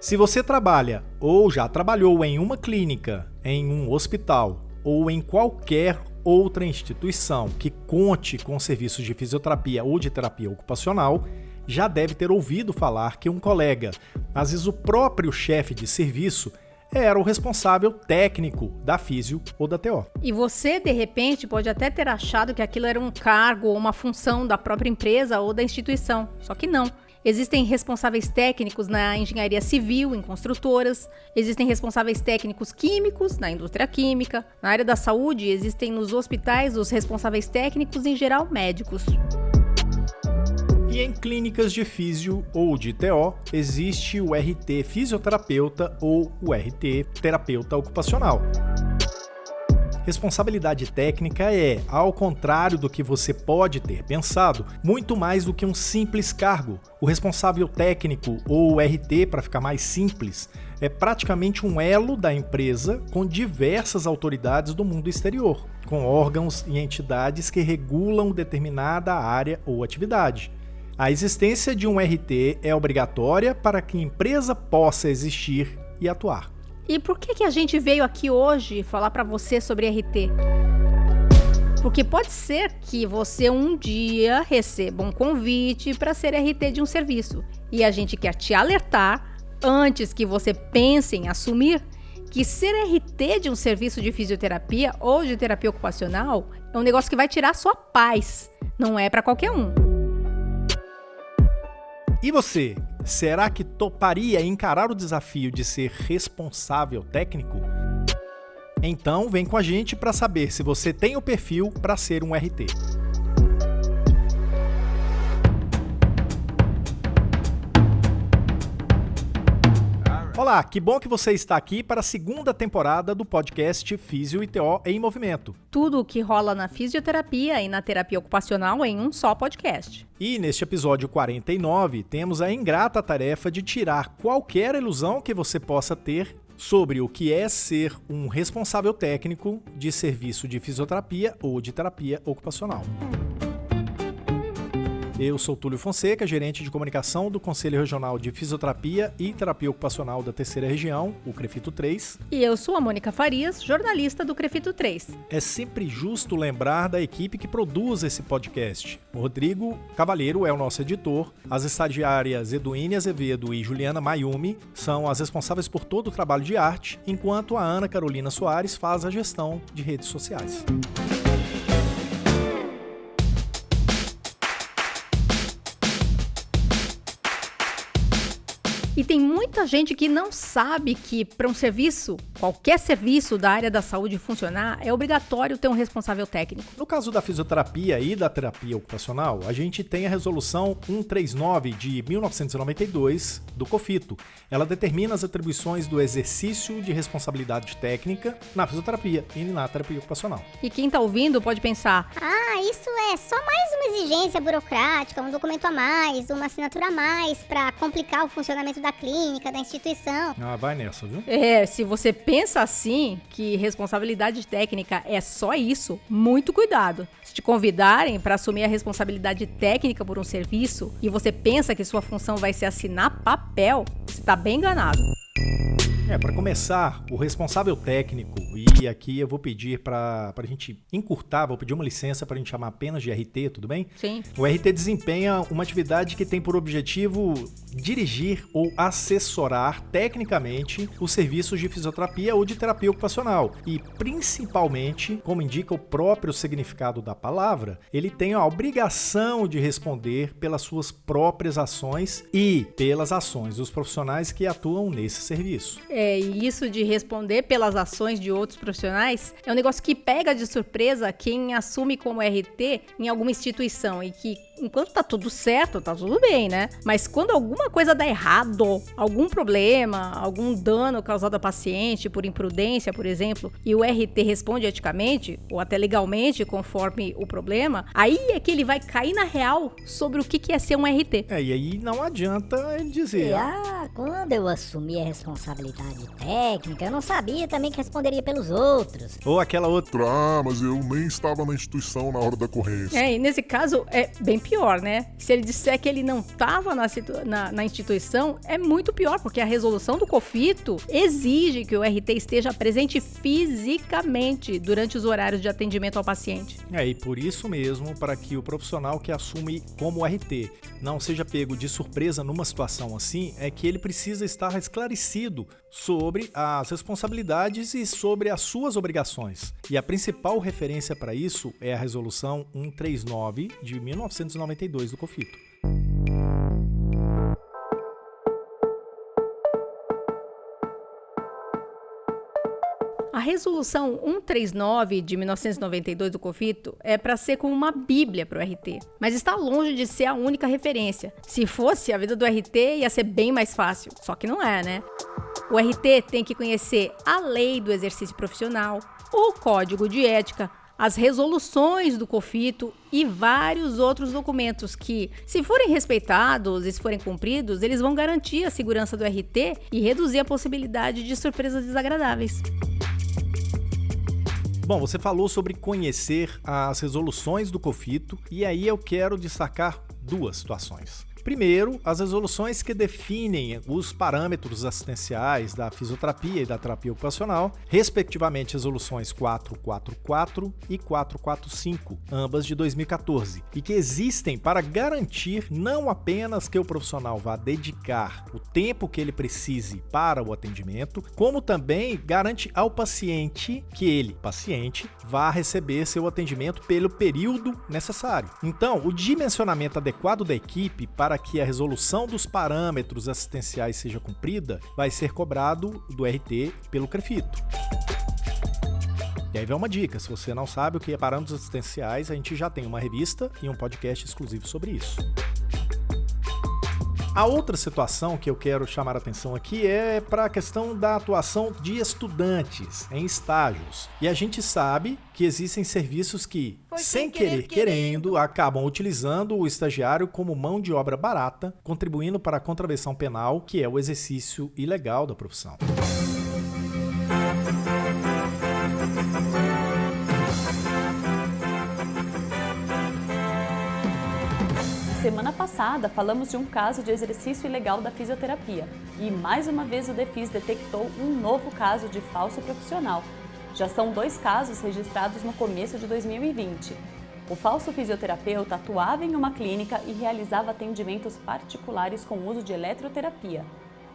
Se você trabalha ou já trabalhou em uma clínica, em um hospital ou em qualquer outra instituição que conte com serviços de fisioterapia ou de terapia ocupacional, já deve ter ouvido falar que um colega, às vezes o próprio chefe de serviço, era o responsável técnico da físio ou da TO. E você, de repente, pode até ter achado que aquilo era um cargo ou uma função da própria empresa ou da instituição, só que não. Existem responsáveis técnicos na engenharia civil, em construtoras. Existem responsáveis técnicos químicos, na indústria química. Na área da saúde, existem nos hospitais os responsáveis técnicos, em geral, médicos. E em clínicas de físio ou de TO, existe o RT fisioterapeuta ou o RT terapeuta ocupacional. Responsabilidade técnica é, ao contrário do que você pode ter pensado, muito mais do que um simples cargo. O responsável técnico, ou RT para ficar mais simples, é praticamente um elo da empresa com diversas autoridades do mundo exterior, com órgãos e entidades que regulam determinada área ou atividade. A existência de um RT é obrigatória para que a empresa possa existir e atuar. E por que a gente veio aqui hoje falar para você sobre RT? Porque pode ser que você um dia receba um convite para ser RT de um serviço. E a gente quer te alertar, antes que você pense em assumir, que ser RT de um serviço de fisioterapia ou de terapia ocupacional é um negócio que vai tirar sua paz. Não é para qualquer um. E você, será que toparia encarar o desafio de ser responsável técnico? Então vem com a gente para saber se você tem o perfil para ser um RT. Olá, que bom que você está aqui para a segunda temporada do podcast Físio e TO em Movimento. Tudo o que rola na fisioterapia e na terapia ocupacional em um só podcast. E neste episódio 49, temos a ingrata tarefa de tirar qualquer ilusão que você possa ter sobre o que é ser um responsável técnico de serviço de fisioterapia ou de terapia ocupacional. Eu sou Túlio Fonseca, gerente de comunicação do Conselho Regional de Fisioterapia e Terapia Ocupacional da Terceira Região, o CREFITO 3. E eu sou a Mônica Farias, jornalista do CREFITO 3. É sempre justo lembrar da equipe que produz esse podcast. O Rodrigo Cavalheiro é o nosso editor, as estagiárias Eduíne Azevedo e Juliana Mayumi são as responsáveis por todo o trabalho de arte, enquanto a Ana Carolina Soares faz a gestão de redes sociais. E tem muita gente que não sabe que para um serviço, qualquer serviço da área da saúde funcionar, é obrigatório ter um responsável técnico. No caso da fisioterapia e da terapia ocupacional, a gente tem a resolução 139 de 1992 do COFITO. Ela determina as atribuições do exercício de responsabilidade técnica na fisioterapia e na terapia ocupacional. E quem está ouvindo pode pensar: isso é só mais uma exigência burocrática, um documento a mais, uma assinatura a mais para complicar o funcionamento da clínica, da instituição. Vai nessa, viu? Se você pensa assim, que responsabilidade técnica é só isso, muito cuidado. Se te convidarem para assumir a responsabilidade técnica por um serviço e você pensa que sua função vai ser assinar papel, você está bem enganado. Para começar, o responsável técnico, e aqui eu vou pedir para a gente encurtar, vou pedir uma licença para a gente chamar apenas de RT, tudo bem? Sim. O RT desempenha uma atividade que tem por objetivo dirigir ou assessorar tecnicamente os serviços de fisioterapia ou de terapia ocupacional. E, principalmente, como indica o próprio significado da palavra, ele tem a obrigação de responder pelas suas próprias ações e pelas ações dos profissionais que atuam nesse serviço. E isso de responder pelas ações de outros profissionais é um negócio que pega de surpresa quem assume como RT em alguma instituição e que, enquanto tá tudo certo, tá tudo bem, né? Mas quando alguma coisa dá errado, algum problema, algum dano causado a paciente por imprudência, por exemplo, e o RT responde eticamente, ou até legalmente, conforme o problema, aí é que ele vai cair na real sobre o que é ser um RT. E aí não adianta ele dizer... Quando eu assumi a responsabilidade responsabilidade técnica, eu não sabia também que responderia pelos outros. Ou aquela outra. Mas eu nem estava na instituição na hora da ocorrência. E nesse caso é bem pior, né? Se ele disser que ele não estava na instituição, é muito pior, porque a resolução do COFITO exige que o RT esteja presente fisicamente durante os horários de atendimento ao paciente. E por isso mesmo, para que o profissional que assume como RT não seja pego de surpresa numa situação assim, é que ele precisa estar esclarecido sobre as responsabilidades e sobre as suas obrigações. E a principal referência para isso é a Resolução 139 de 1992 do COFITO. A Resolução 139 de 1992 do COFITO é para ser como uma bíblia para o RT, mas está longe de ser a única referência. Se fosse, a vida do RT ia ser bem mais fácil, só que não é, né? O RT tem que conhecer a lei do exercício profissional, o código de ética, as resoluções do COFITO e vários outros documentos que, se forem respeitados e se forem cumpridos, eles vão garantir a segurança do RT e reduzir a possibilidade de surpresas desagradáveis. Bom, você falou sobre conhecer as resoluções do COFITO e aí eu quero destacar duas situações. Primeiro, as resoluções que definem os parâmetros assistenciais da fisioterapia e da terapia ocupacional, respectivamente resoluções 444 e 445, ambas de 2014, e que existem para garantir não apenas que o profissional vá dedicar o tempo que ele precise para o atendimento, como também garante ao paciente que ele, paciente, vá receber seu atendimento pelo período necessário. Então, o dimensionamento adequado da equipe para que a resolução dos parâmetros assistenciais seja cumprida, vai ser cobrado do RT pelo CREFITO. E aí vem uma dica, se você não sabe o que é parâmetros assistenciais, a gente já tem uma revista e um podcast exclusivo sobre isso. A outra situação que eu quero chamar a atenção aqui é para a questão da atuação de estudantes em estágios. E a gente sabe que existem serviços que, sem querer querendo, acabam utilizando o estagiário como mão de obra barata, contribuindo para a contravenção penal, que é o exercício ilegal da profissão. Semana passada, falamos de um caso de exercício ilegal da fisioterapia e, mais uma vez, o DEFIS detectou um novo caso de falso profissional. Já são 2 casos registrados no começo de 2020. O falso fisioterapeuta atuava em uma clínica e realizava atendimentos particulares com uso de eletroterapia.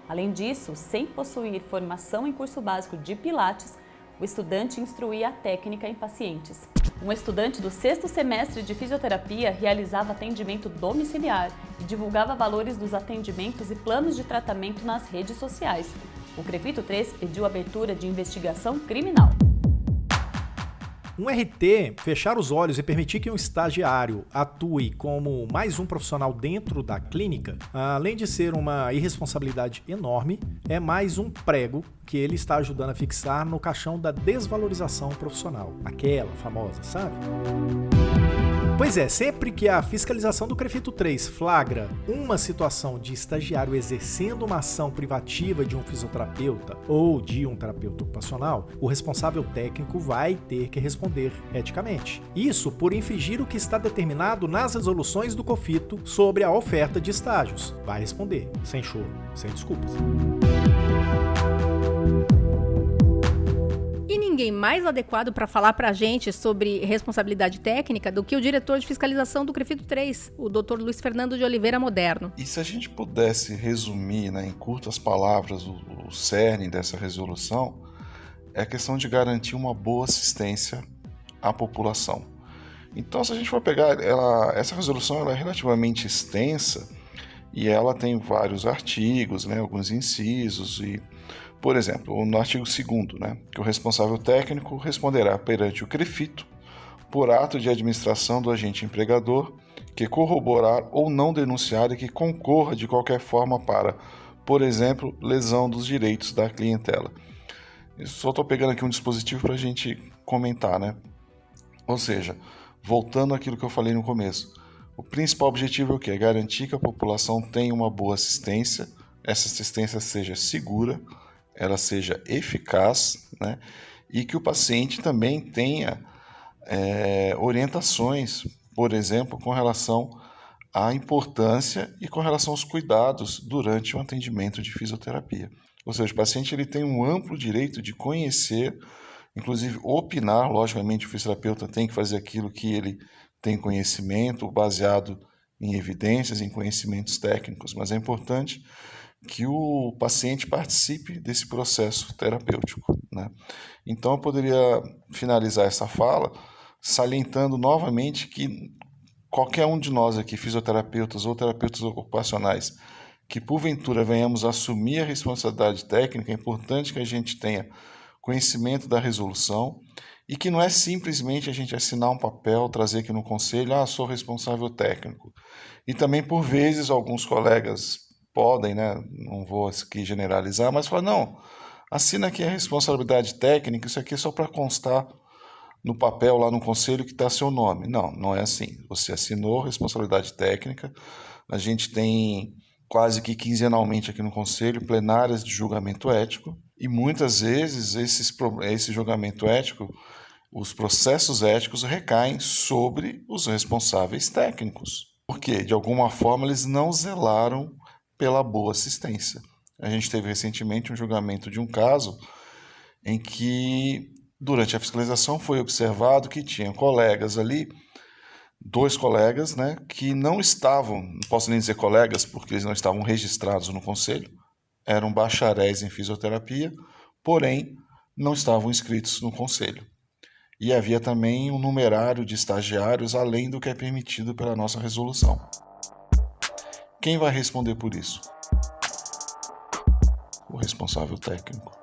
Além disso, sem possuir formação em curso básico de Pilates, o estudante instruía a técnica em pacientes. Um estudante do 6º semestre de fisioterapia realizava atendimento domiciliar e divulgava valores dos atendimentos e planos de tratamento nas redes sociais. O CREFITO 3 pediu abertura de investigação criminal. Um RT fechar os olhos e permitir que um estagiário atue como mais um profissional dentro da clínica, além de ser uma irresponsabilidade enorme, é mais um prego que ele está ajudando a fixar no caixão da desvalorização profissional. Aquela famosa, sabe? Pois é, sempre que a fiscalização do CREFITO 3 flagra uma situação de estagiário exercendo uma ação privativa de um fisioterapeuta ou de um terapeuta ocupacional, o responsável técnico vai ter que responder eticamente. Isso por infringir o que está determinado nas resoluções do COFITO sobre a oferta de estágios. Vai responder, sem choro, sem desculpas. E ninguém mais adequado para falar para a gente sobre responsabilidade técnica do que o diretor de fiscalização do CREFITO 3, o Dr. Luiz Fernando de Oliveira Moderno. E se a gente pudesse resumir, em curtas palavras, o cerne dessa resolução, é a questão de garantir uma boa assistência à população. Então, se a gente for pegar, essa resolução ela é relativamente extensa e ela tem vários artigos, alguns incisos e... Por exemplo, no artigo 2º, que o responsável técnico responderá perante o CREFITO por ato de administração do agente empregador que corroborar ou não denunciar e que concorra de qualquer forma para, por exemplo, lesão dos direitos da clientela. Eu só estou pegando aqui um dispositivo para a gente comentar, Ou seja, voltando àquilo que eu falei no começo, o principal objetivo é o quê? É garantir que a população tenha uma boa assistência, essa assistência seja segura, ela seja eficaz, né? E que o paciente também tenha orientações, por exemplo, com relação à importância e com relação aos cuidados durante o atendimento de fisioterapia. Ou seja, o paciente ele tem um amplo direito de conhecer, inclusive opinar. Logicamente, o fisioterapeuta tem que fazer aquilo que ele tem conhecimento, baseado em evidências, em conhecimentos técnicos, mas é importante que o paciente participe desse processo terapêutico, né? Então, eu poderia finalizar essa fala salientando novamente que qualquer um de nós aqui, fisioterapeutas ou terapeutas ocupacionais, que porventura venhamos a assumir a responsabilidade técnica, é importante que a gente tenha conhecimento da resolução e que não é simplesmente a gente assinar um papel, trazer aqui no conselho, sou responsável técnico. E também, por vezes, alguns colegas podem, né, não vou aqui generalizar, mas falar, não, assina aqui a responsabilidade técnica, isso aqui é só para constar no papel lá no conselho que está seu nome. Não, não é assim. Você assinou responsabilidade técnica, a gente tem quase que quinzenalmente aqui no conselho plenárias de julgamento ético e muitas vezes esse julgamento ético, os processos éticos recaem sobre os responsáveis técnicos, porque de alguma forma eles não zelaram pela boa assistência. A gente teve recentemente um julgamento de um caso em que, durante a fiscalização, foi observado que tinha colegas ali, 2 colegas, né, que não estavam, não posso nem dizer colegas, porque eles não estavam registrados no conselho, eram bacharéis em fisioterapia, porém não estavam inscritos no conselho. E havia também um numerário de estagiários além do que é permitido pela nossa resolução. Quem vai responder por isso? O responsável técnico.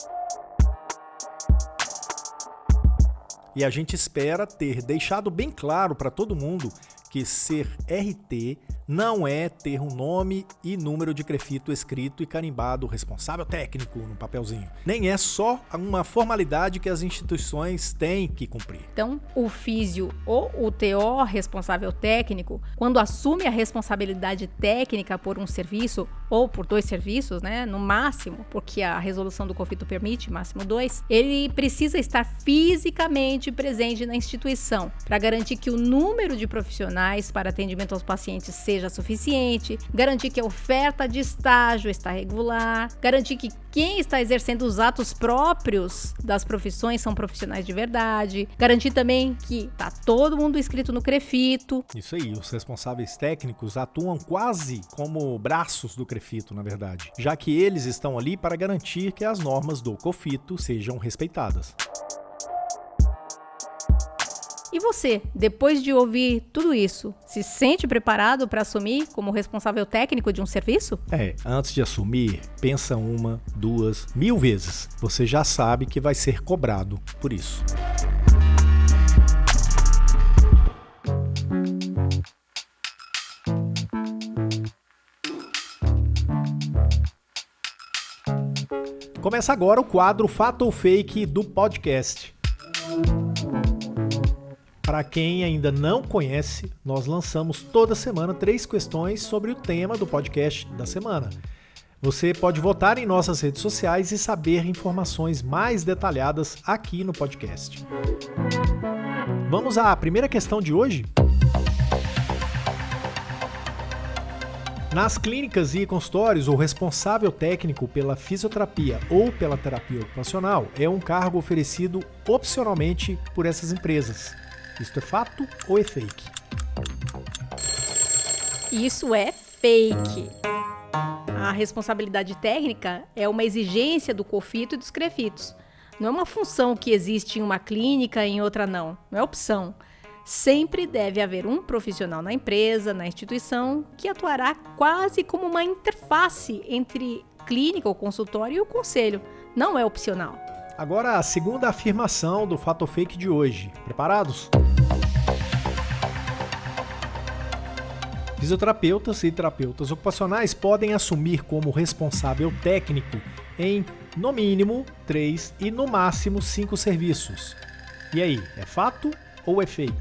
E a gente espera ter deixado bem claro para todo mundo que ser RT não é ter um nome e número de crefito escrito e carimbado responsável técnico no papelzinho. Nem é só uma formalidade que as instituições têm que cumprir. Então, o físio ou o TO, responsável técnico, quando assume a responsabilidade técnica por um serviço ou por 2 serviços, né, no máximo, porque a resolução do COFITO permite máximo 2, ele precisa estar fisicamente presente na instituição para garantir que o número de profissionais para atendimento aos pacientes seja suficiente, garantir que a oferta de estágio está regular, garantir que quem está exercendo os atos próprios das profissões são profissionais de verdade, garantir também que está todo mundo inscrito no CREFITO. Isso aí, os responsáveis técnicos atuam quase como braços do CREFITO, na verdade, já que eles estão ali para garantir que as normas do COFITO sejam respeitadas. E você, depois de ouvir tudo isso, se sente preparado para assumir como responsável técnico de um serviço? Antes de assumir, pensa 1, 2, 1000 vezes. Você já sabe que vai ser cobrado por isso. Começa agora o quadro Fato ou Fake do podcast. Para quem ainda não conhece, nós lançamos toda semana 3 questões sobre o tema do podcast da semana. Você pode votar em nossas redes sociais e saber informações mais detalhadas aqui no podcast. Vamos à primeira questão de hoje? Nas clínicas e consultórios, o responsável técnico pela fisioterapia ou pela terapia ocupacional é um cargo oferecido opcionalmente por essas empresas. Isto é fato ou é fake? Isso é fake. A responsabilidade técnica é uma exigência do COFITO e dos CREFITOs. Não é uma função que existe em uma clínica e em outra não. Não é opção. Sempre deve haver um profissional na empresa, na instituição, que atuará quase como uma interface entre clínica ou consultório e o conselho. Não é opcional. Agora a segunda afirmação do fato ou fake de hoje. Preparados? Fisioterapeutas e terapeutas ocupacionais podem assumir como responsável técnico em, no mínimo, 3 e no máximo 5 serviços. E aí, é fato ou é fake?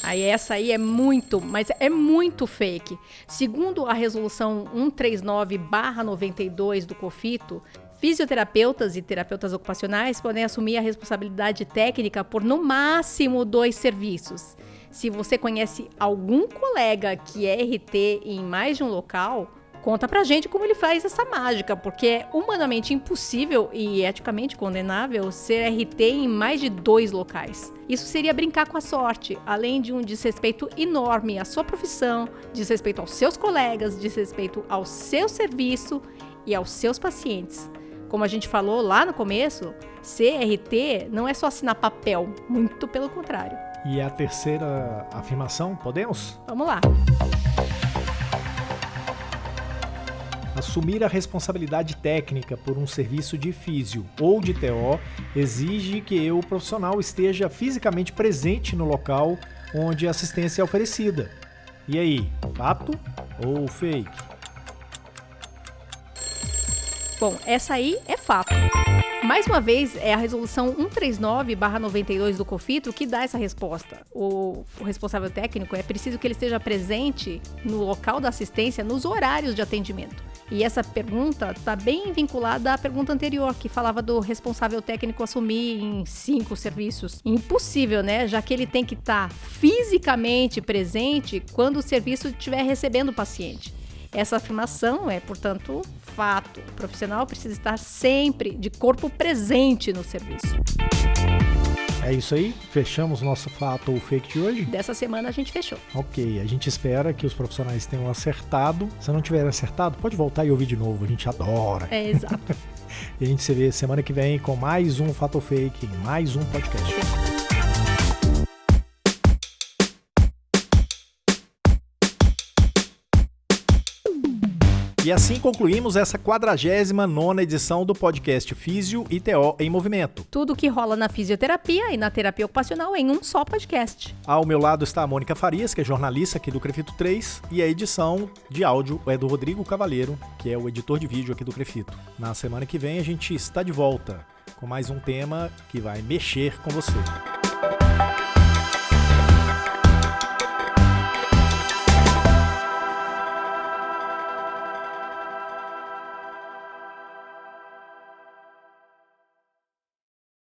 A Aí essa aí é muito, mas é muito fake. Segundo a resolução 139/92 do COFITO, fisioterapeutas e terapeutas ocupacionais podem assumir a responsabilidade técnica por no máximo 2 serviços. Se você conhece algum colega que é RT em mais de um local, conta pra gente como ele faz essa mágica, porque é humanamente impossível e eticamente condenável ser RT em mais de 2 locais. Isso seria brincar com a sorte, além de um desrespeito enorme à sua profissão, desrespeito aos seus colegas, desrespeito ao seu serviço e aos seus pacientes. Como a gente falou lá no começo, ser RT não é só assinar papel, muito pelo contrário. E a terceira afirmação, podemos? Vamos lá. Assumir a responsabilidade técnica por um serviço de físio ou de TO exige que o profissional esteja fisicamente presente no local onde a assistência é oferecida. E aí, fato ou fake? Bom, essa aí é fato. Mais uma vez, é a resolução 139/92 do COFITO que dá essa resposta. O responsável técnico é preciso que ele esteja presente no local da assistência nos horários de atendimento. E essa pergunta está bem vinculada à pergunta anterior, que falava do responsável técnico assumir em 5 serviços. Impossível, né? Já que ele tem que estar fisicamente presente quando o serviço estiver recebendo o paciente. Essa afirmação é, portanto, fato. O profissional precisa estar sempre de corpo presente no serviço. É isso aí? Fechamos nosso fato ou fake de hoje? Dessa semana a gente fechou. Ok, a gente espera que os profissionais tenham acertado. Se não tiverem acertado, pode voltar e ouvir de novo, a gente adora. É, exato. E a gente se vê semana que vem com mais um fato ou fake, em mais um podcast. E assim concluímos essa 49ª edição do podcast Físio e TO em Movimento. Tudo que rola na fisioterapia e na terapia ocupacional em um só podcast. Ao meu lado está a Mônica Farias, que é jornalista aqui do Crefito 3, e a edição de áudio é do Rodrigo Cavaleiro, que é o editor de vídeo aqui do Crefito. Na semana que vem a gente está de volta com mais um tema que vai mexer com você.